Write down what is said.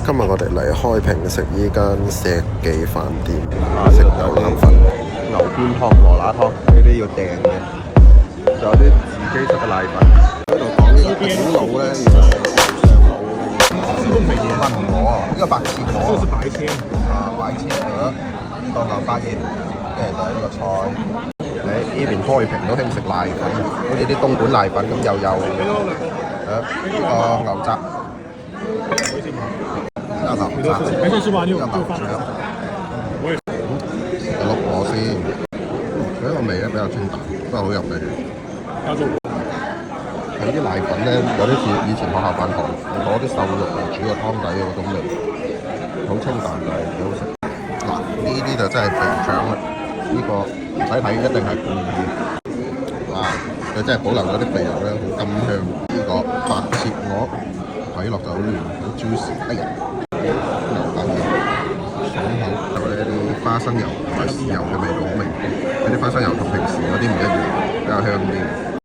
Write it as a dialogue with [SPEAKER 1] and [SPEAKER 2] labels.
[SPEAKER 1] 今日我哋嚟開平食依間石記飯店，食牛腩粉、牛鞭湯、禾乸湯呢啲要訂嘅，仲有啲自己出嘅瀨粉。呢度講呢個頂佬咧，原來係上佬嘅。都未問我，呢個白切鵝，
[SPEAKER 2] 這是白切
[SPEAKER 1] 白切鵝，當牛百葉，跟住就係呢個菜。喺呢邊開平都興食瀨粉，好似啲東莞瀨粉咁又有。呢個牛雜。牛雜，
[SPEAKER 2] 沒事，吃完就
[SPEAKER 1] 牛
[SPEAKER 2] 放。我也。
[SPEAKER 1] 碌我先，佢呢個味咧比較清淡，都係好入味。佢啲瀨粉咧有啲似以前學校飯堂攞啲瘦肉嚟煮個湯底嘅嗰種味，好清淡但係幾好食。嗱，呢啲就真係肥腸啦，呢個唔使睇一定係故意。哇！佢真係保留咗啲肥肉咧，好甘香。呢個白切鵝睇落就好嫩，好 juicy。哎呀！牛百葉爽口，有一啲花生油同埋豉油嘅味道好明顯。有啲花生油同平時嗰啲唔一樣，比較香啲。